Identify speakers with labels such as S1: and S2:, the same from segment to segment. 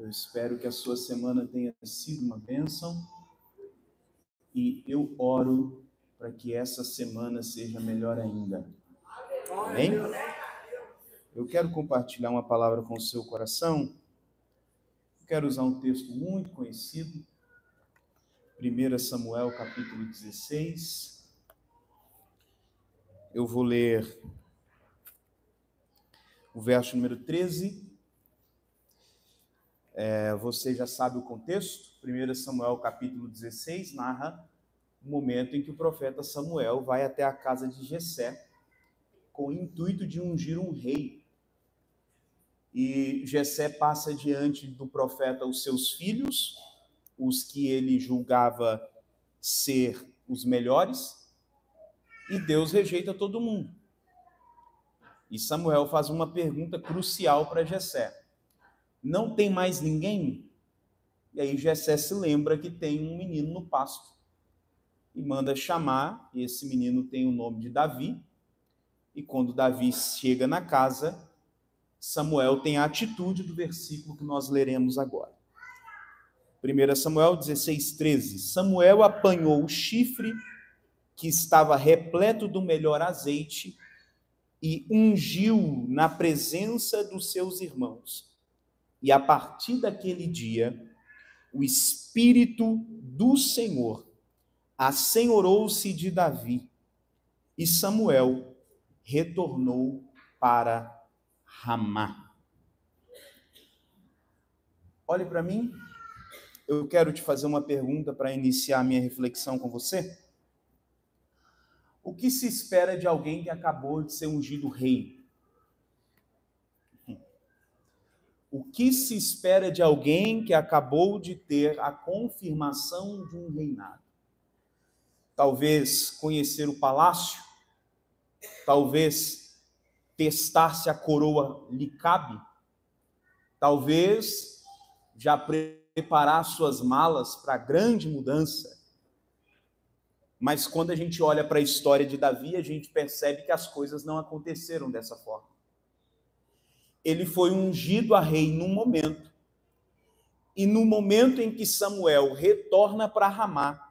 S1: Eu espero que a sua semana tenha sido uma bênção e eu oro para que essa semana seja melhor ainda. Amém? Eu quero compartilhar uma palavra com o seu coração. Eu quero usar um texto muito conhecido, 1 Samuel, capítulo 16. Eu vou ler o verso número 13. Você já sabe o contexto. 1 Samuel, capítulo 16, narra o momento em que o profeta Samuel vai até a casa de Jessé com o intuito de ungir um rei. E Jessé passa diante do profeta os seus filhos, os que ele julgava ser os melhores, e Deus rejeita todo mundo. E Samuel faz uma pergunta crucial para Jessé: não tem mais ninguém? E aí Jessé se lembra que tem um menino no pasto e manda chamar. E esse menino tem o nome de Davi. E quando Davi chega na casa, Samuel tem a atitude do versículo que nós leremos agora. 1 Samuel 16, 13. Samuel apanhou o chifre que estava repleto do melhor azeite e ungiu na presença dos seus irmãos. E a partir daquele dia, o Espírito do Senhor assenhorou-se de Davi, e Samuel retornou para Ramá. Olhe para mim, eu quero te fazer uma pergunta para iniciar a minha reflexão com você. O que se espera de alguém que acabou de ser ungido rei? O que se espera de alguém que acabou de ter a confirmação de um reinado? Talvez conhecer o palácio, talvez testar se a coroa lhe cabe, talvez já preparar suas malas para a grande mudança. Mas quando a gente olha para a história de Davi, a gente percebe que as coisas não aconteceram dessa forma. Ele foi ungido a rei num momento, e no momento em que Samuel retorna para Ramá,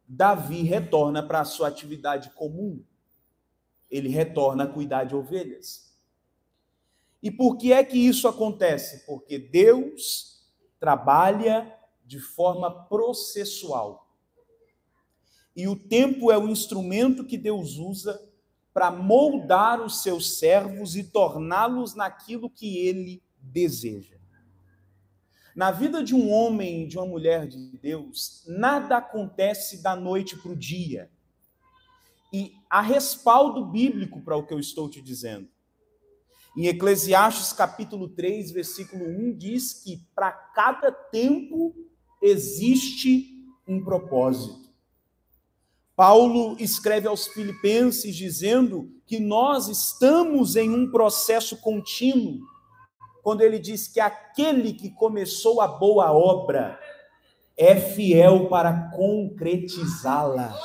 S1: Davi retorna para a sua atividade comum. Ele retorna a cuidar de ovelhas. E por que é que isso acontece? Porque Deus trabalha de forma processual. E o tempo é o instrumento que Deus usa para moldar os seus servos e torná-los naquilo que ele deseja. Na vida de um homem e de uma mulher de Deus, nada acontece da noite para o dia. E há respaldo bíblico para o que eu estou te dizendo. Em Eclesiastes capítulo 3, versículo 1, diz que para cada tempo existe um propósito. Paulo escreve aos Filipenses dizendo que nós estamos em um processo contínuo, quando ele diz que aquele que começou a boa obra é fiel para concretizá-la.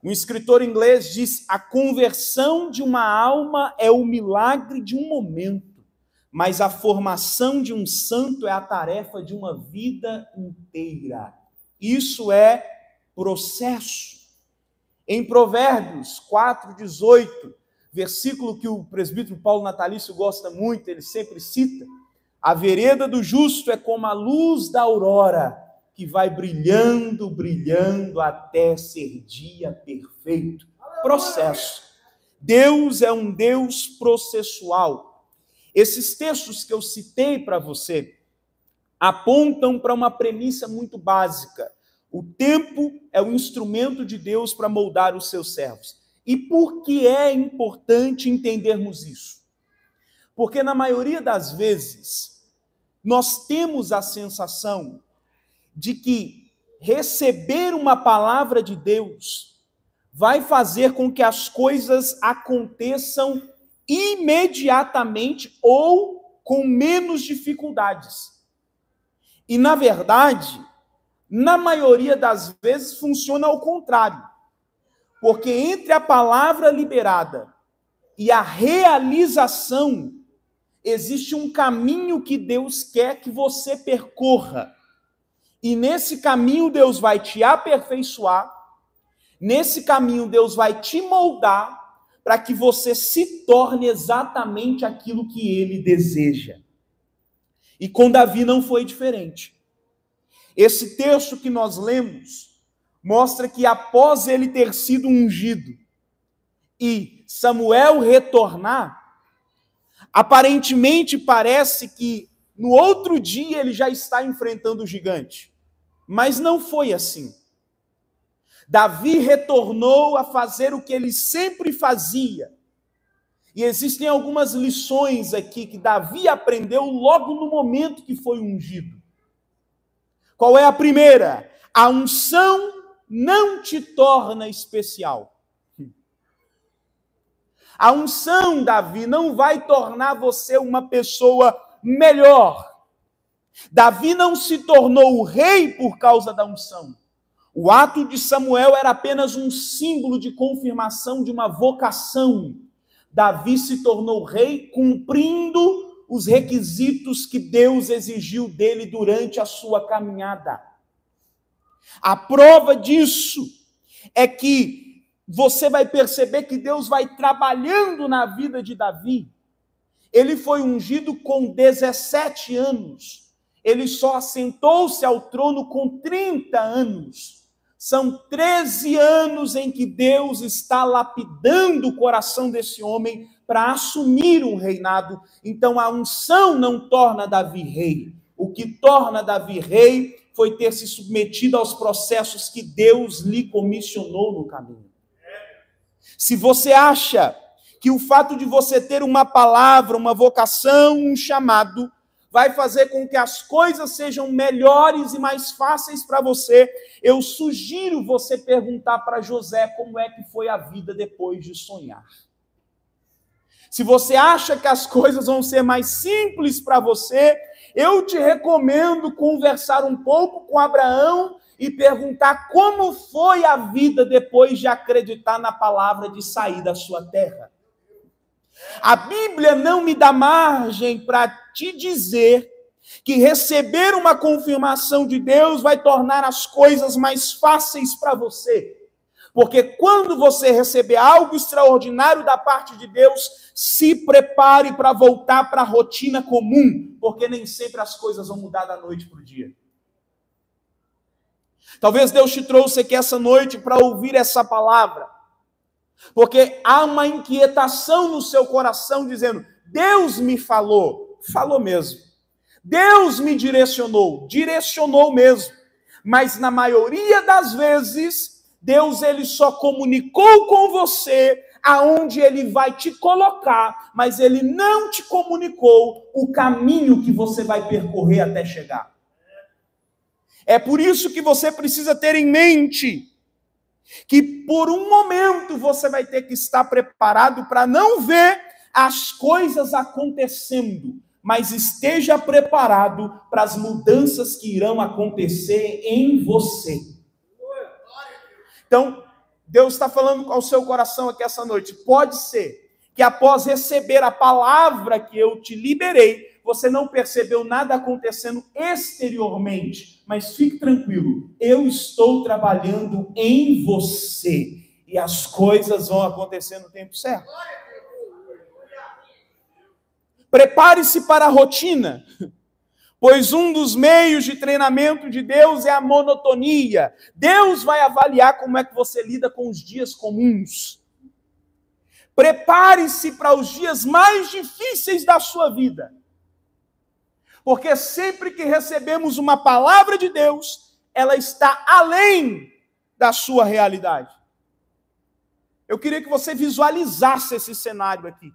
S1: Um escritor inglês diz: a conversão de uma alma é o milagre de um momento, mas a formação de um santo é a tarefa de uma vida inteira. Isso é processo. Em Provérbios 4:18, versículo que o presbítero Paulo Natalício gosta muito, ele sempre cita: a vereda do justo é como a luz da aurora, que vai brilhando, brilhando até ser dia perfeito. Processo. Deus é um Deus processual. Esses textos que eu citei para você apontam para uma premissa muito básica. O tempo é o instrumento de Deus para moldar os seus servos. E por que é importante entendermos isso? Porque na maioria das vezes, nós temos a sensação de que receber uma palavra de Deus vai fazer com que as coisas aconteçam imediatamente ou com menos dificuldades. E, na verdade, na maioria das vezes funciona ao contrário. Porque entre a palavra liberada e a realização Existe um caminho que Deus quer que você percorra. E nesse caminho Deus vai te aperfeiçoar. Nesse caminho Deus vai te moldar para que você se torne exatamente aquilo que Ele deseja. E com Davi não foi diferente. Esse texto que nós lemos mostra que após ele ter sido ungido e Samuel retornar, aparentemente parece que no outro dia ele já está enfrentando o gigante. Mas não foi assim. Davi retornou a fazer o que ele sempre fazia. E existem algumas lições aqui que Davi aprendeu logo no momento que foi ungido. Qual é a primeira? A unção não te torna especial. A unção, Davi, não vai tornar você uma pessoa melhor. Davi não se tornou o rei por causa da unção. O ato de Samuel era apenas um símbolo de confirmação de uma vocação. Davi se tornou rei cumprindo os requisitos que Deus exigiu dele durante a sua caminhada. A prova disso é que você vai perceber que Deus vai trabalhando na vida de Davi. Ele foi ungido com 17 anos. Ele só assentou-se ao trono com 30 anos. São 13 anos em que Deus está lapidando o coração desse homem para assumir um reinado. Então a unção não torna Davi rei. O que torna Davi rei foi ter se submetido aos processos que Deus lhe comissionou no caminho. Se você acha que o fato de você ter uma palavra, uma vocação, um chamado, vai fazer com que as coisas sejam melhores e mais fáceis para você, eu sugiro você perguntar para José como é que foi a vida depois de sonhar. Se você acha que as coisas vão ser mais simples para você, eu te recomendo conversar um pouco com Abraão e perguntar como foi a vida depois de acreditar na palavra de sair da sua terra. A Bíblia não me dá margem para te dizer que receber uma confirmação de Deus vai tornar as coisas mais fáceis para você. Porque quando você receber algo extraordinário da parte de Deus, se prepare para voltar para a rotina comum, porque nem sempre as coisas vão mudar da noite para o dia. Talvez Deus te trouxe aqui essa noite para ouvir essa palavra, porque há uma inquietação no seu coração dizendo, Deus me falou, falou mesmo. Deus me direcionou, direcionou mesmo. Mas na maioria das vezes, Deus ele só comunicou com você aonde ele vai te colocar, mas ele não te comunicou o caminho que você vai percorrer até chegar. É por isso que você precisa ter em mente que por um momento você vai ter que estar preparado para não ver as coisas acontecendo, mas esteja preparado para as mudanças que irão acontecer em você. Então, Deus está falando ao seu coração aqui essa noite. Pode ser que após receber a palavra que eu te liberei, você não percebeu nada acontecendo exteriormente, mas fique tranquilo, eu estou trabalhando em você e as coisas vão acontecer no tempo certo. Prepare-se para a rotina, pois um dos meios de treinamento de Deus é a monotonia. Deus vai avaliar como é que você lida com os dias comuns. Prepare-se para os dias mais difíceis da sua vida. Porque sempre que recebemos uma palavra de Deus, ela está além da sua realidade. Eu queria que você visualizasse esse cenário aqui.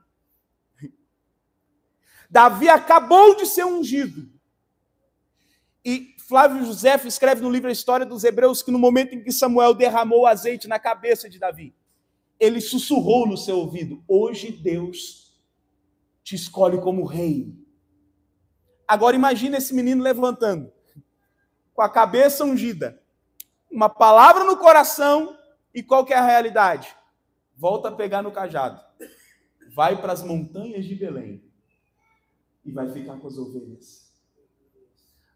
S1: Davi acabou de ser ungido. E Flávio José escreve no livro A História dos Hebreus que no momento em que Samuel derramou azeite na cabeça de Davi, ele sussurrou no seu ouvido, hoje Deus te escolhe como rei. Agora imagine esse menino levantando, com a cabeça ungida, uma palavra no coração, e qual que é a realidade? Volta a pegar no cajado, vai para as montanhas de Belém. e vai ficar com as ovelhas.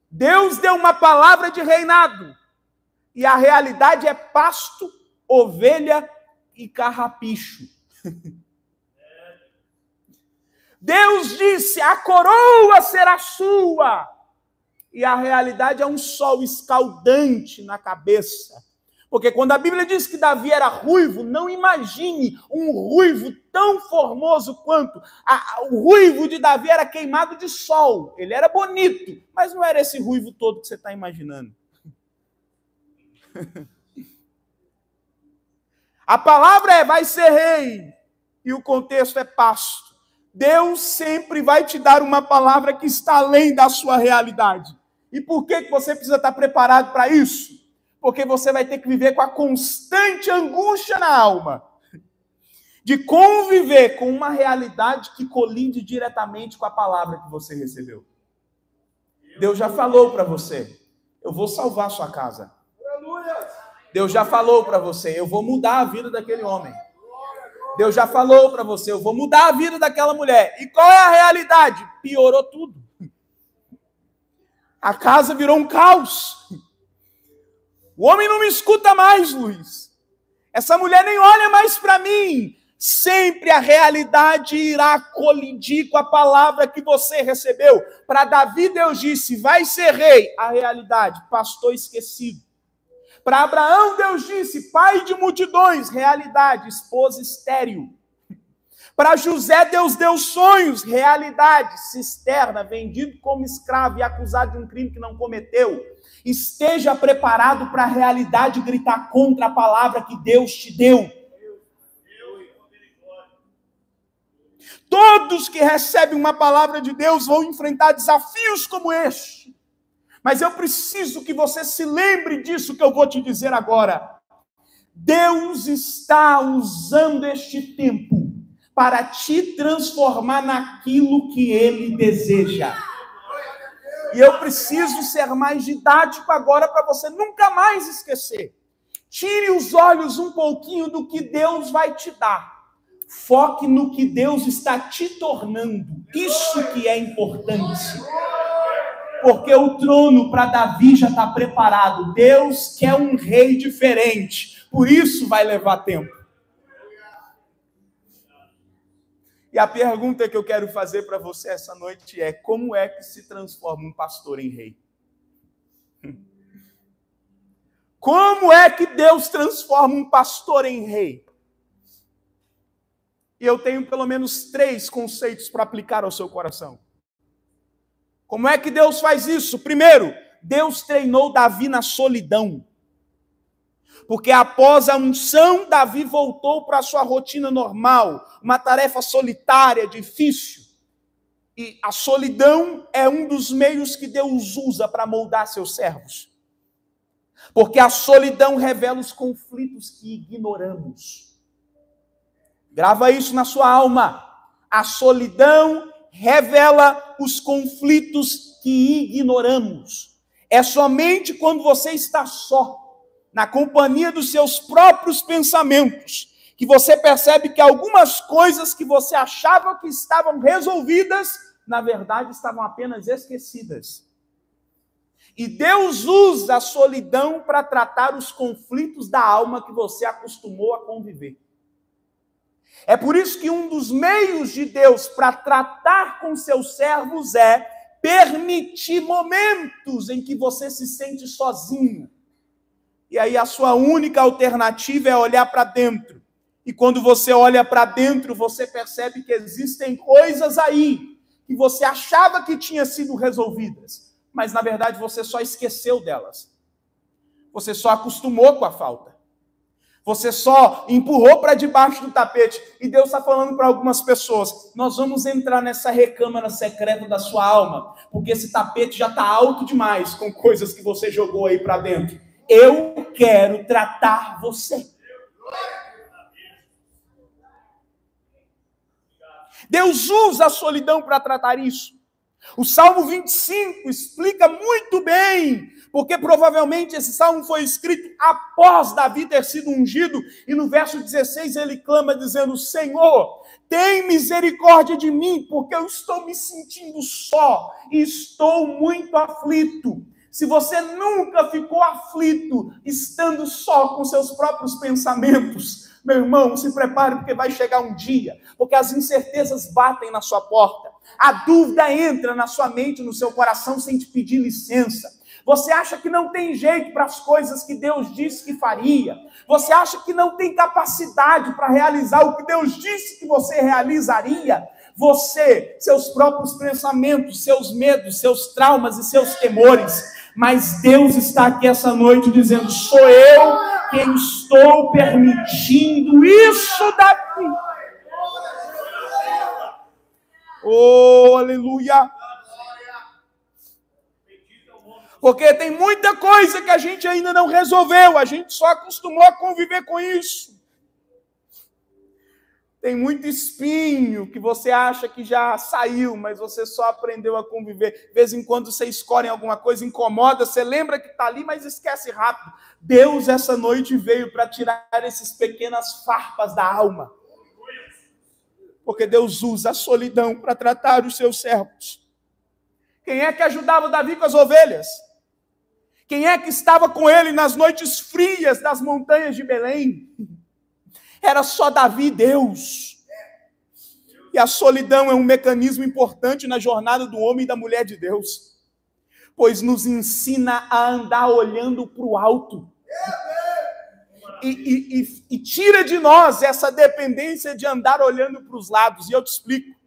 S1: Deus deu uma palavra de reinado, e a realidade é pasto, ovelha e carrapicho. Deus disse, a coroa será sua, e a realidade é um sol escaldante na cabeça. Porque quando a Bíblia diz que Davi era ruivo, não imagine um ruivo tão formoso quanto. O ruivo de Davi era queimado de sol. Ele era bonito, mas não era esse ruivo todo que você está imaginando. A palavra é, vai ser rei, e o contexto é pasto. Deus sempre vai te dar uma palavra que está além da sua realidade. E por que você precisa estar preparado para isso? Porque você vai ter que viver com a constante angústia na alma de conviver com uma realidade que colide diretamente com a palavra que você recebeu. Deus já falou para você, eu vou salvar a sua casa. Deus já falou para você, eu vou mudar a vida daquele homem. Deus já falou para você, eu vou mudar a vida daquela mulher. E qual é a realidade? Piorou tudo. A casa virou um caos. O homem não me escuta mais, Luiz. Essa mulher nem olha mais para mim. Sempre a realidade irá colidir com a palavra que você recebeu. Para Davi, Deus disse, vai ser rei. A realidade, pastor esquecido. Para Abraão, Deus disse, pai de multidões. Realidade, esposa estéril. Para José, Deus deu sonhos. Realidade, cisterna, vendido como escravo e acusado de um crime que não cometeu. Esteja preparado para a realidade gritar contra a palavra que Deus te deu. Todos que recebem uma palavra de Deus vão enfrentar desafios como este. Mas eu preciso que você se lembre disso que eu vou te dizer agora. Deus está usando este tempo para te transformar naquilo que Ele deseja. E eu preciso ser mais didático agora para você nunca mais esquecer. Tire os olhos um pouquinho do que Deus vai te dar. Foque no que Deus está te tornando. Isso que é importante. Porque o trono para Davi já está preparado. Deus quer um rei diferente. Por isso vai levar tempo. E a pergunta que eu quero fazer para você essa noite é: como é que se transforma um pastor em rei? Como é que Deus transforma um pastor em rei? E eu tenho pelo menos 3 conceitos para aplicar ao seu coração. Como é que Deus faz isso? Primeiro, Deus treinou Davi na solidão. Porque após a unção, Davi voltou para a sua rotina normal, uma tarefa solitária, difícil. E a solidão é um dos meios que Deus usa para moldar seus servos. Porque a solidão revela os conflitos que ignoramos. Grava isso na sua alma. A solidão revela os conflitos que ignoramos. É somente quando você está só, na companhia dos seus próprios pensamentos, que você percebe que algumas coisas que você achava que estavam resolvidas, na verdade estavam apenas esquecidas. E Deus usa a solidão para tratar os conflitos da alma que você acostumou a conviver. É por isso que um dos meios de Deus para tratar com seus servos é permitir momentos em que você se sente sozinho. E aí a sua única alternativa é olhar para dentro. E quando você olha para dentro, você percebe que existem coisas aí que você achava que tinham sido resolvidas, mas na verdade você só esqueceu delas. Você só acostumou com a falta. Você só empurrou para debaixo do tapete. E Deus está falando para algumas pessoas: nós vamos entrar nessa recâmara secreta da sua alma, porque esse tapete já está alto demais com coisas que você jogou aí para dentro. Eu quero tratar você. Deus usa a solidão para tratar isso. O Salmo 25 explica muito bem Porque provavelmente esse salmo foi escrito após Davi ter sido ungido, e no verso 16 ele clama dizendo: Senhor, tem misericórdia de mim, porque eu estou me sentindo só e estou muito aflito. Se você nunca ficou aflito, estando só com seus próprios pensamentos, meu irmão, se prepare, porque vai chegar um dia, porque as incertezas batem na sua porta, a dúvida entra na sua mente, no seu coração, sem te pedir licença. Você acha que não tem jeito para as coisas que Deus disse que faria. Você acha que não tem capacidade para realizar o que Deus disse que você realizaria. Você, seus próprios pensamentos, seus medos, seus traumas e seus temores. Mas Deus está aqui essa noite dizendo: sou eu quem estou permitindo isso daqui. Oh, aleluia! Porque tem muita coisa que a gente ainda não resolveu, a gente só acostumou a conviver com isso. Tem muito espinho que você acha que já saiu, mas você só aprendeu a conviver. De vez em quando você escolhe alguma coisa, incomoda, você lembra que está ali, mas esquece rápido. Deus essa noite veio para tirar essas pequenas farpas da alma. Porque Deus usa a solidão para tratar os seus servos. Quem é que ajudava Davi com as ovelhas? Quem é que estava com ele nas noites frias das montanhas de Belém? Era só Davi e Deus. E a solidão é um mecanismo importante na jornada do homem e da mulher de Deus, pois nos ensina a andar olhando para o alto. E tira de nós essa dependência de andar olhando para os lados. E eu te explico.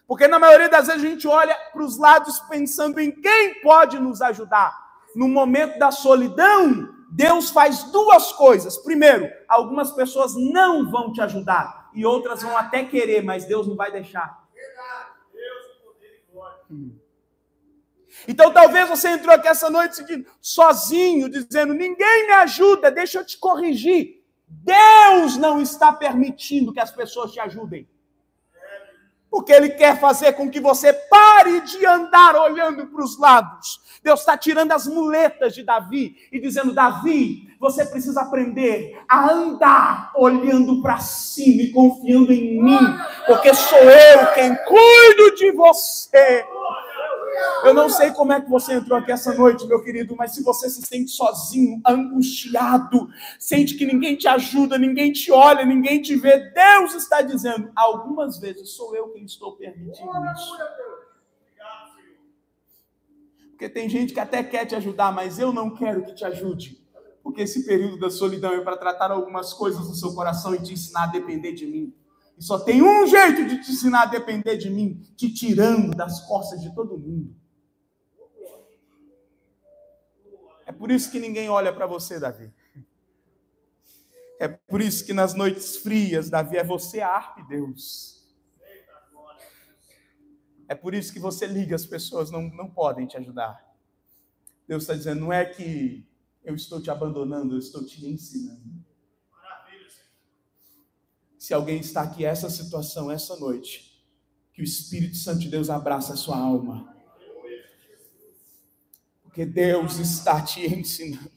S1: Porque na maioria das vezes a gente olha para os lados pensando em quem pode nos ajudar. No momento da solidão, Deus faz duas coisas. Primeiro, algumas pessoas não vão te ajudar. E outras vão até querer, mas Deus não vai deixar. Então talvez você entrou aqui essa noite sozinho, dizendo: ninguém me ajuda, deixa eu te corrigir. Deus não está permitindo que as pessoas te ajudem. Porque Ele quer fazer com que você pare de andar olhando para os lados. Deus está tirando as muletas de Davi e dizendo: Davi, você precisa aprender a andar olhando para cima e confiando em mim, porque sou eu quem cuido de você. Eu não sei como é que você entrou aqui essa noite, meu querido, mas se você se sente sozinho, angustiado, sente que ninguém te ajuda, ninguém te olha, ninguém te vê, Deus está dizendo: algumas vezes sou eu quem estou permitindo isso. Porque tem gente que até quer te ajudar, mas eu não quero que te ajude. Porque esse período da solidão é para tratar algumas coisas no seu coração e te ensinar a depender de mim. E só tem um jeito de te ensinar a depender de mim: te tirando das costas de todo mundo. É por isso que ninguém olha para você, Davi. É por isso que nas noites frias, Davi, é você a harpa e Deus. É por isso que você liga, as pessoas não podem te ajudar. Deus está dizendo: não é que eu estou te abandonando, eu estou te ensinando. Se alguém está aqui, essa situação, essa noite, que o Espírito Santo de Deus abraça a sua alma. Porque Deus está te ensinando.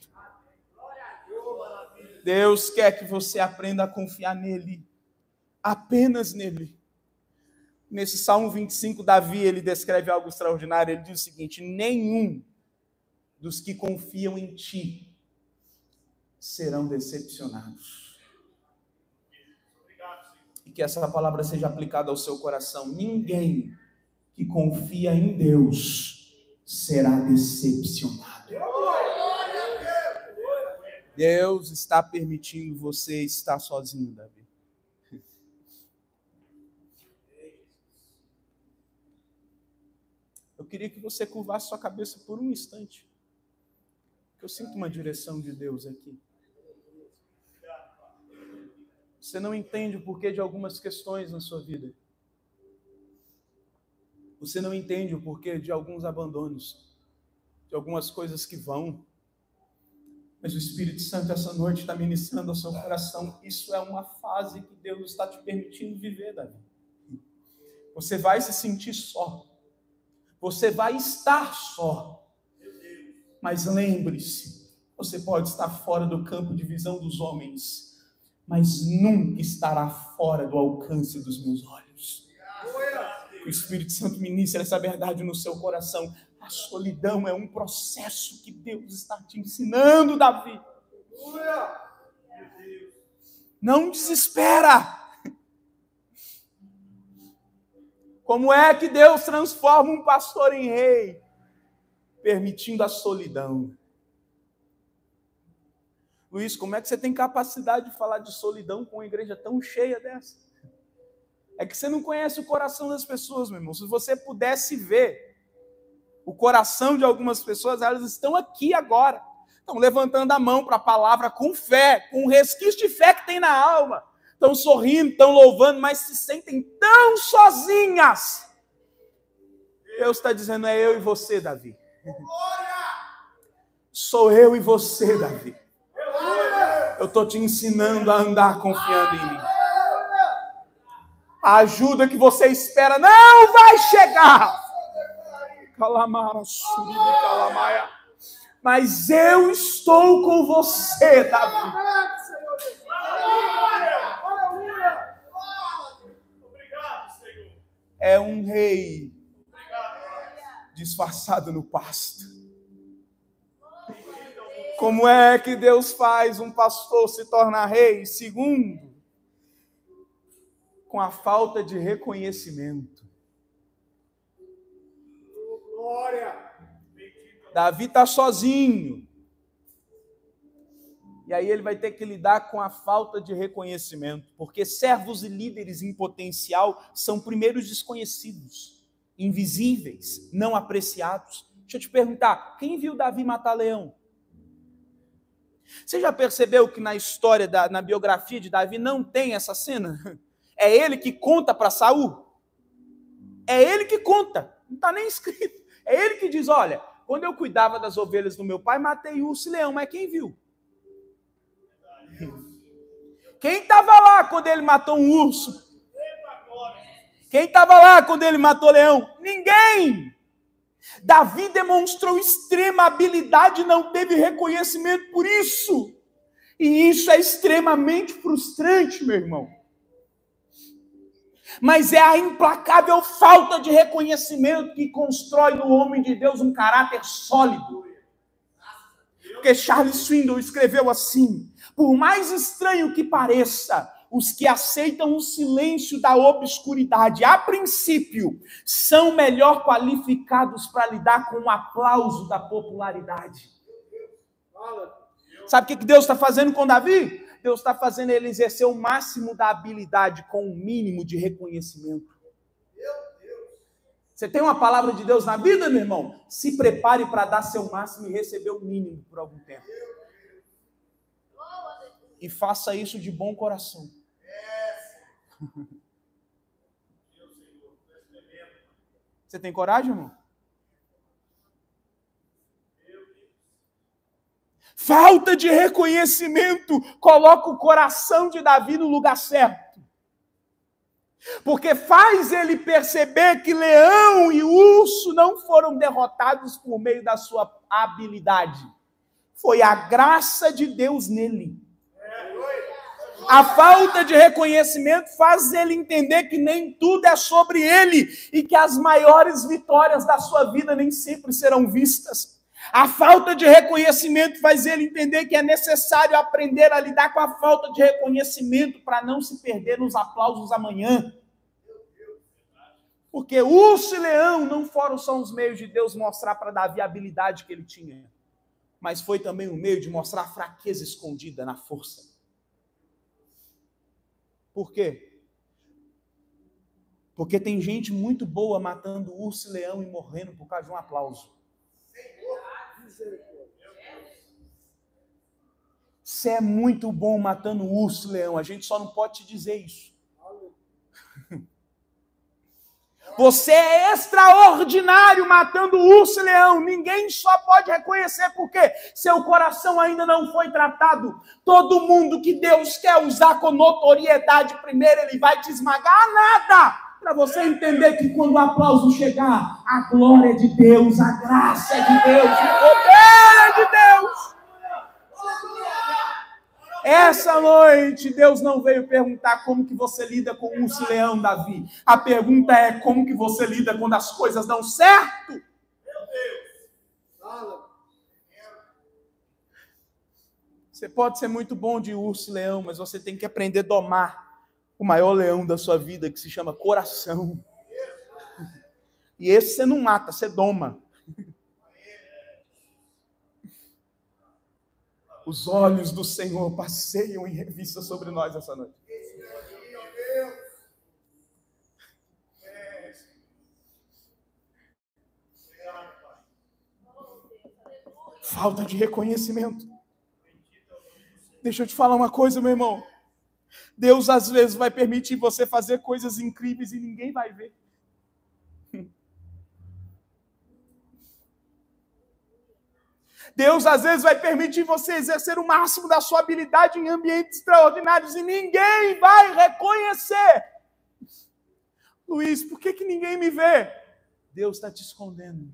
S1: Deus quer que você aprenda a confiar nele. Apenas nele. Nesse Salmo 25, Davi, ele descreve algo extraordinário. Ele diz o seguinte: nenhum dos que confiam em ti serão decepcionados. E que essa palavra seja aplicada ao seu coração. Ninguém que confia em Deus será decepcionado. Deus está permitindo você estar sozinho, Davi. Eu queria que você curvasse sua cabeça por um instante. Eu sinto uma direção de Deus aqui. Você não entende o porquê de algumas questões na sua vida. Você não entende o porquê de alguns abandonos, de algumas coisas que vão. Mas o Espírito Santo essa noite está ministrando ao seu coração. Isso é uma fase que Deus está te permitindo viver, Davi. Você vai se sentir só. Você vai estar só. Mas lembre-se, você pode estar fora do campo de visão dos homens, mas nunca estará fora do alcance dos meus olhos. O Espírito Santo ministra essa verdade no seu coração. A solidão é um processo que Deus está te ensinando, Davi. Não desespera. Como é que Deus transforma um pastor em rei? Permitindo a solidão. Luiz, como é que você tem capacidade de falar de solidão com uma igreja tão cheia dessa? É que você não conhece o coração das pessoas, meu irmão. Se você pudesse ver o coração de algumas pessoas, elas estão aqui agora. Estão levantando a mão para a palavra com fé, com o resquício de fé que tem na alma. Estão sorrindo, estão louvando, mas se sentem tão sozinhas. Deus está dizendo, é eu e você, Davi. Sou eu e você, Davi. Eu estou te ensinando a andar confiando em mim. A ajuda que você espera não vai chegar. Mas eu estou com você, Davi. É um rei disfarçado no pasto. Como é que Deus faz um pastor se tornar rei? Segundo, com a falta de reconhecimento. Davi está sozinho. E aí ele vai ter que lidar com a falta de reconhecimento. Porque servos e líderes em potencial são primeiros desconhecidos, invisíveis, não apreciados. Deixa eu te perguntar, quem viu Davi matar leão? Você já percebeu que na história, na biografia de Davi não tem essa cena? É ele que conta para Saul. É ele que conta. Não está nem escrito. É ele que diz, olha, quando eu cuidava das ovelhas do meu pai, matei urso e leão. Mas quem viu? Quem estava lá quando ele matou um urso? Quem estava lá quando ele matou leão? Ninguém! Davi demonstrou extrema habilidade e não teve reconhecimento por isso. E isso é extremamente frustrante, meu irmão. Mas é a implacável falta de reconhecimento que constrói no homem de Deus um caráter sólido. Porque Charles Swindoll escreveu assim: por mais estranho que pareça, os que aceitam o silêncio da obscuridade, a princípio, são melhor qualificados para lidar com o aplauso da popularidade. Sabe o que Deus está fazendo com Davi? Deus está fazendo ele exercer o máximo da habilidade com o mínimo de reconhecimento. Você tem uma palavra de Deus na vida, meu irmão? Se prepare para dar seu máximo e receber o mínimo por algum tempo. E faça isso de bom coração. Você tem coragem, irmão? Falta de reconhecimento coloca o coração de Davi no lugar certo. Porque faz ele perceber que leão e urso não foram derrotados por meio da sua habilidade. Foi a graça de Deus nele. A falta de reconhecimento faz ele entender que nem tudo é sobre ele e que as maiores vitórias da sua vida nem sempre serão vistas. A falta de reconhecimento faz ele entender que é necessário aprender a lidar com a falta de reconhecimento para não se perder nos aplausos amanhã. Porque urso e leão não foram só os meios de Deus mostrar para Davi a habilidade que ele tinha, mas foi também um meio de mostrar a fraqueza escondida na força. Por quê? Porque tem gente muito boa matando urso e leão e morrendo por causa de um aplauso. Você é muito bom matando urso e leão, a gente só não pode te dizer isso. Você é extraordinário matando urso e leão. Ninguém só pode reconhecer porque seu coração ainda não foi tratado. Todo mundo que Deus quer usar com notoriedade primeiro, ele vai te esmagar. Nada! Para você entender que quando o aplauso chegar, a glória é de Deus, a graça é de Deus, o poder é de Deus. Essa noite, Deus não veio perguntar como que você lida com o urso leão, Davi. A pergunta é como que você lida quando as coisas dão certo. Meu Deus. Você pode ser muito bom de urso e leão, mas você tem que aprender a domar o maior leão da sua vida, que se chama coração. E esse você não mata, você doma. Os olhos do Senhor passeiam em revista sobre nós essa noite. Falta de reconhecimento. Deixa eu te falar uma coisa, meu irmão. Deus às vezes vai permitir você fazer coisas incríveis e ninguém vai ver. Deus às vezes vai permitir você exercer o máximo da sua habilidade em ambientes extraordinários e ninguém vai reconhecer. Luiz, por que ninguém me vê? Deus está te escondendo.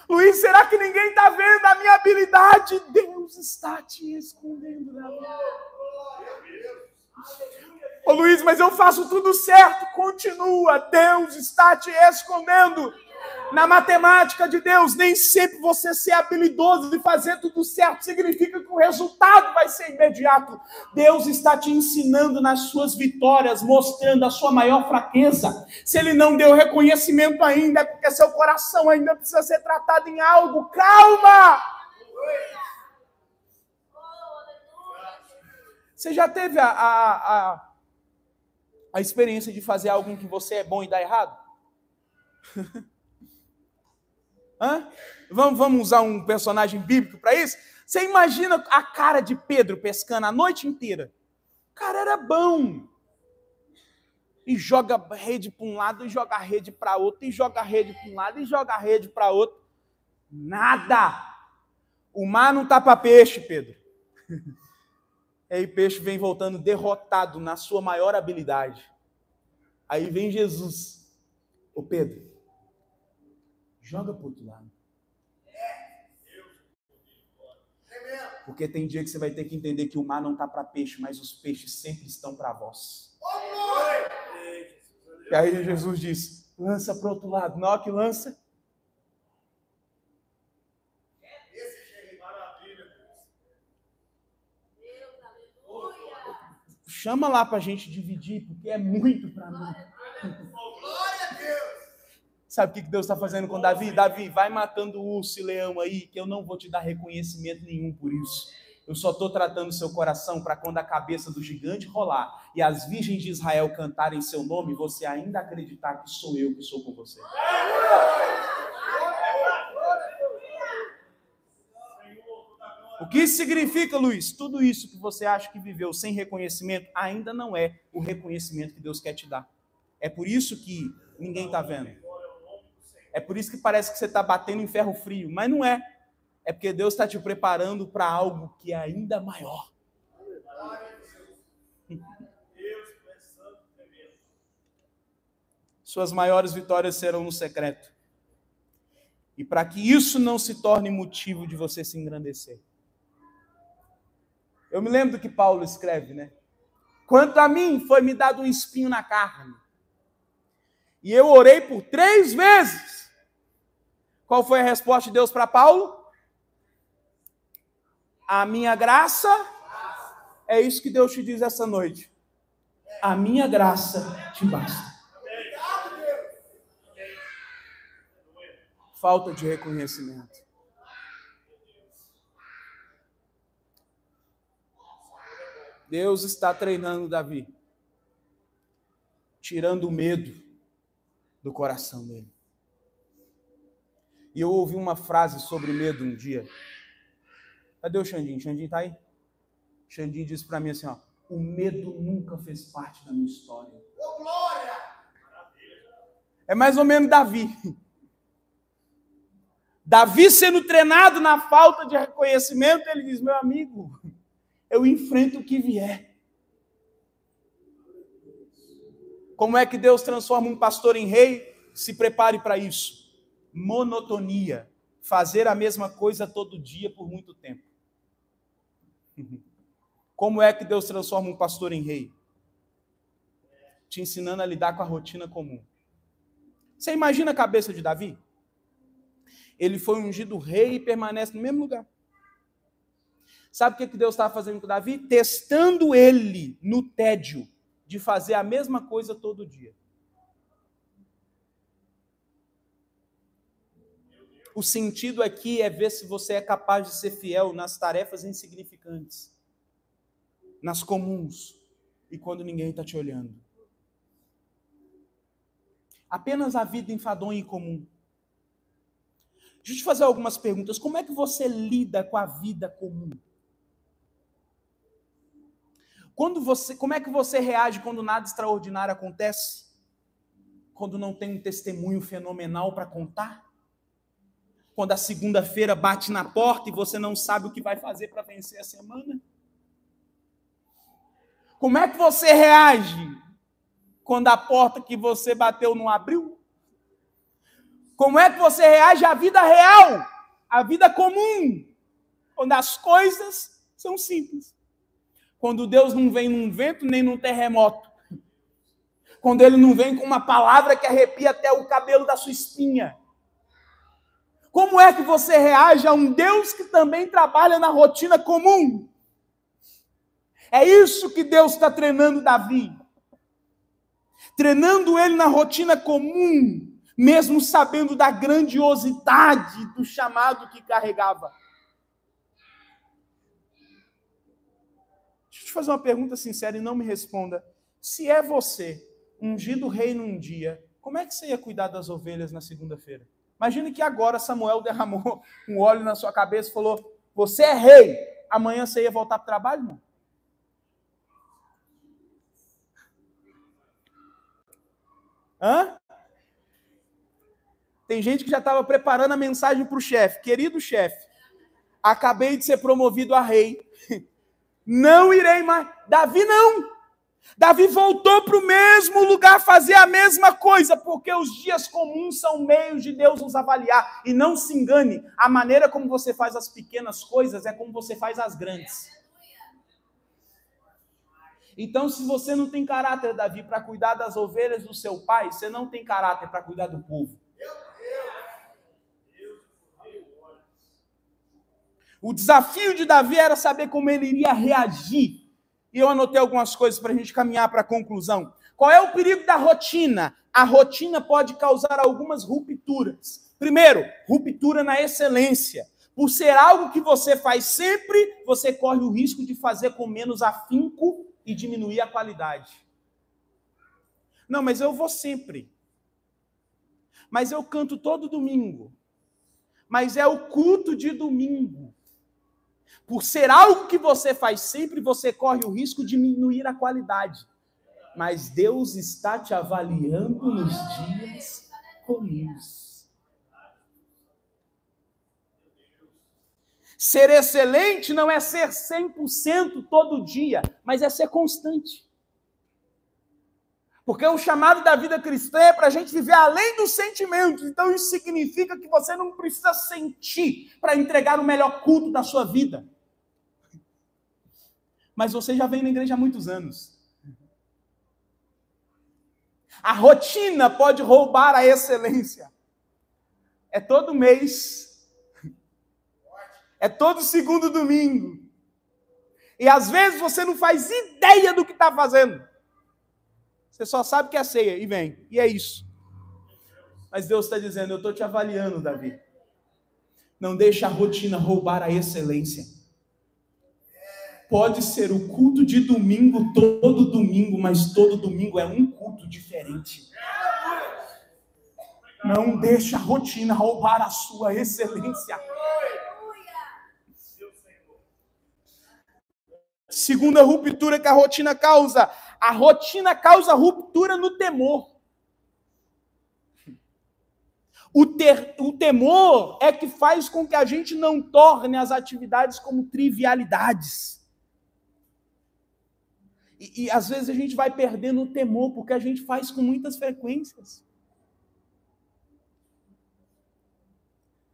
S1: Luiz, será que ninguém está vendo a minha habilidade? Deus está te escondendo. Ô Luiz, mas eu faço tudo certo. Continua, Deus está te escondendo. Na matemática de Deus, nem sempre você ser habilidoso e fazer tudo certo significa que o resultado vai ser imediato. Deus está te ensinando nas suas vitórias, mostrando a sua maior fraqueza. Se Ele não deu reconhecimento ainda, é porque seu coração ainda precisa ser tratado em algo. Calma! Você já teve a experiência de fazer algo em que você é bom e dá errado? Vamos usar um personagem bíblico para isso? Você imagina a cara de Pedro pescando a noite inteira. O cara era bom. E joga a rede para um lado, e joga a rede para outro, e joga a rede para um lado, e joga a rede para outro. Nada. O mar não está para peixe, Pedro. Aí o peixe vem voltando derrotado na sua maior habilidade. Aí vem Jesus. Ô Pedro, joga para o outro lado. Porque tem dia que você vai ter que entender que o mar não está para peixe, mas os peixes sempre estão para vós. E aí Jesus diz, lança para o outro lado. Na hora que lança, chama lá para a gente dividir, porque é muito para mim. Sabe o que Deus está fazendo com Davi? Davi, vai matando o urso e leão aí, que eu não vou te dar reconhecimento nenhum por isso. Eu só estou tratando o seu coração para quando a cabeça do gigante rolar e as virgens de Israel cantarem seu nome, você ainda acreditar que sou eu que sou com você. O que isso significa, Luiz? Tudo isso que você acha que viveu sem reconhecimento ainda não é o reconhecimento que Deus quer te dar. É por isso que ninguém está vendo. É por isso que parece que você está batendo em ferro frio, mas não é. É porque Deus está te preparando para algo que é ainda maior. Suas maiores vitórias serão no secreto. E para que isso não se torne motivo de você se engrandecer. Eu me lembro do que Paulo escreve, né? Quanto a mim, foi-me dado um espinho na carne. E eu orei por 3 vezes. Qual foi a resposta de Deus para Paulo? A minha graça, é isso que Deus te diz essa noite. A minha graça te basta. Falta de reconhecimento. Deus está treinando Davi, tirando o medo do coração dele. E eu ouvi uma frase sobre medo um dia. Cadê o Xandinho? Xandinho está aí? Xandinho disse para mim assim, ó, o medo nunca fez parte da minha história. Oh, glória! É mais ou menos Davi. Davi sendo treinado na falta de reconhecimento, ele diz, meu amigo, eu enfrento o que vier. Como é que Deus transforma um pastor em rei? Se prepare para isso. Monotonia. Fazer a mesma coisa todo dia por muito tempo. Como é que Deus transforma um pastor em rei? Te ensinando a lidar com a rotina comum. Você imagina a cabeça de Davi? Ele foi ungido rei e permanece no mesmo lugar. Sabe o que Deus estava fazendo com Davi? Testando ele no tédio de fazer a mesma coisa todo dia. O sentido aqui é ver se você é capaz de ser fiel nas tarefas insignificantes, nas comuns, e quando ninguém está te olhando. Apenas a vida enfadonha e comum. Deixa eu te fazer algumas perguntas. Como é que você lida com a vida comum? Como é que você reage quando nada extraordinário acontece? Quando não tem um testemunho fenomenal para contar? Quando a segunda-feira bate na porta e você não sabe o que vai fazer para vencer a semana? Como é que você reage quando a porta que você bateu não abriu? Como é que você reage à vida real, à vida comum, quando as coisas são simples? Quando Deus não vem num vento nem num terremoto. Quando Ele não vem com uma palavra que arrepia até o cabelo da sua espinha. Como é que você reage a um Deus que também trabalha na rotina comum? É isso que Deus está treinando Davi. Treinando ele na rotina comum, mesmo sabendo da grandiosidade do chamado que carregava. Deixa eu te fazer uma pergunta sincera e não me responda. Se é você, ungido rei num dia, como é que você ia cuidar das ovelhas na segunda-feira? Imagine que agora Samuel derramou um óleo na sua cabeça e falou, você é rei, amanhã você ia voltar para o trabalho, irmão? Hã? Tem gente que já estava preparando a mensagem para o chefe. Querido chefe, acabei de ser promovido a rei. Não irei mais. Davi não. Davi voltou para o mesmo lugar fazer a mesma coisa, porque os dias comuns são meios de Deus nos avaliar. E não se engane, a maneira como você faz as pequenas coisas é como você faz as grandes. Então, se você não tem caráter, Davi, para cuidar das ovelhas do seu pai, você não tem caráter para cuidar do povo. O desafio de Davi era saber como ele iria reagir. E eu anotei algumas coisas para a gente caminhar para a conclusão. Qual é o perigo da rotina? A rotina pode causar algumas rupturas. Primeiro, ruptura na excelência. Por ser algo que você faz sempre, você corre o risco de fazer com menos afinco e diminuir a qualidade. Não, mas eu vou sempre. Mas eu canto todo domingo. Mas é o culto de domingo. Por ser algo que você faz sempre, você corre o risco de diminuir a qualidade. Mas Deus está te avaliando nos dias comuns. Ser excelente não é ser 100% todo dia, mas é ser constante. Porque o chamado da vida cristã é para a gente viver além dos sentimentos. Então isso significa que você não precisa sentir para entregar o melhor culto da sua vida. Mas você já vem na igreja há muitos anos. A rotina pode roubar a excelência. É todo mês. É todo segundo domingo. E às vezes você não faz ideia do que está fazendo. Você só sabe que é ceia e vem. E é isso. Mas Deus está dizendo, eu estou te avaliando, Davi. Não deixe a rotina roubar a excelência. Pode ser o culto de domingo, todo domingo, mas todo domingo é um culto diferente. Não deixe a rotina roubar a sua excelência. Segunda ruptura que a rotina causa. A rotina causa ruptura no temor. O temor é que faz com que a gente não torne as atividades como trivialidades. E às vezes a gente vai perdendo o temor, porque a gente faz com muitas frequências.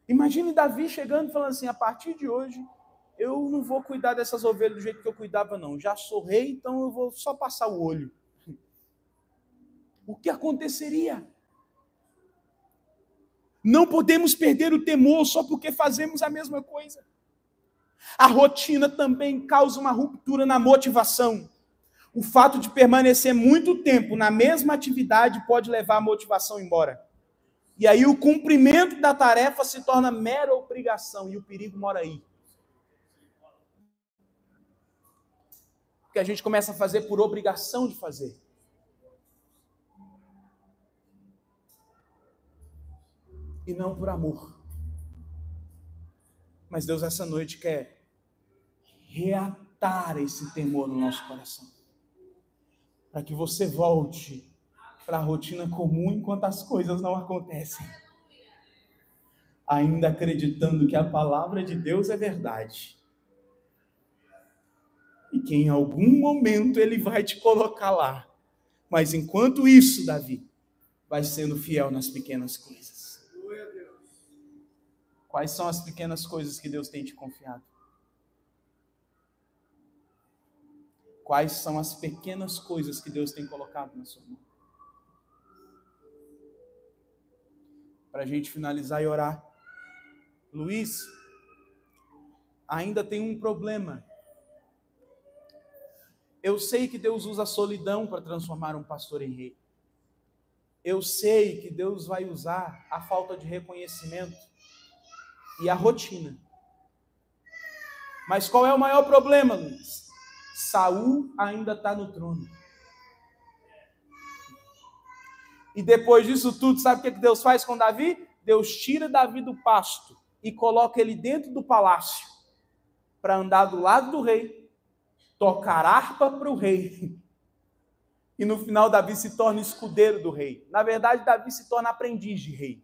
S1: Imagine Davi chegando e falando assim, a partir de hoje, eu não vou cuidar dessas ovelhas do jeito que eu cuidava, não. Já sou rei, então eu vou só passar o olho. O que aconteceria? Não podemos perder o temor só porque fazemos a mesma coisa. A rotina também causa uma ruptura na motivação. O fato de permanecer muito tempo na mesma atividade pode levar a motivação embora. E aí o cumprimento da tarefa se torna mera obrigação, e o perigo mora aí. Porque a gente começa a fazer por obrigação de fazer. E não por amor. Mas Deus essa noite quer reatar esse temor no nosso coração. Para que você volte para a rotina comum enquanto as coisas não acontecem. Ainda acreditando que a palavra de Deus é verdade. E que em algum momento ele vai te colocar lá. Mas enquanto isso, Davi, vai sendo fiel nas pequenas coisas. Quais são as pequenas coisas que Deus tem te confiado? Quais são as pequenas coisas que Deus tem colocado na sua mão? Para a gente finalizar e orar. Luiz, ainda tem um problema. Eu sei que Deus usa a solidão para transformar um pastor em rei. Eu sei que Deus vai usar a falta de reconhecimento e a rotina. Mas qual é o maior problema, Luiz? Saul ainda está no trono. E depois disso tudo, sabe o que Deus faz com Davi? Deus tira Davi do pasto e coloca ele dentro do palácio para andar do lado do rei, tocar harpa para o rei. E no final Davi se torna escudeiro do rei. Na verdade, Davi se torna aprendiz de rei.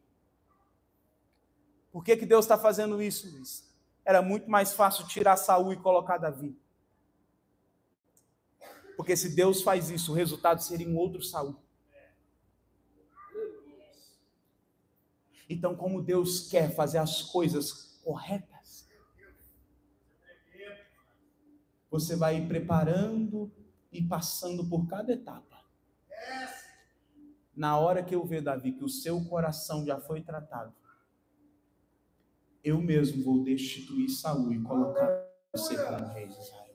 S1: Por que Deus está fazendo isso, Luiz? Era muito mais fácil tirar Saul e colocar Davi. Porque se Deus faz isso, o resultado seria um outro Saul. Então, como Deus quer fazer as coisas corretas, você vai ir preparando e passando por cada etapa. Na hora que eu ver, Davi, que o seu coração já foi tratado, eu mesmo vou destituir Saul e colocar você como rei de Israel.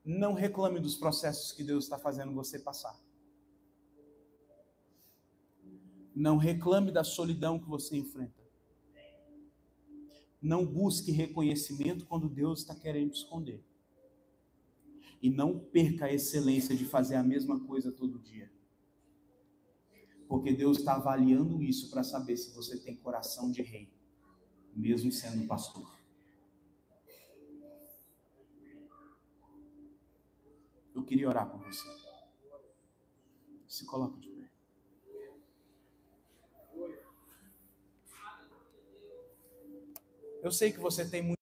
S1: Não reclame dos processos que Deus está fazendo você passar. Não reclame da solidão que você enfrenta. Não busque reconhecimento quando Deus está querendo te esconder. E não perca a excelência de fazer a mesma coisa todo dia. Porque Deus está avaliando isso para saber se você tem coração de rei, mesmo sendo pastor. Eu queria orar por você. Se coloque de pé. Eu sei que você tem muito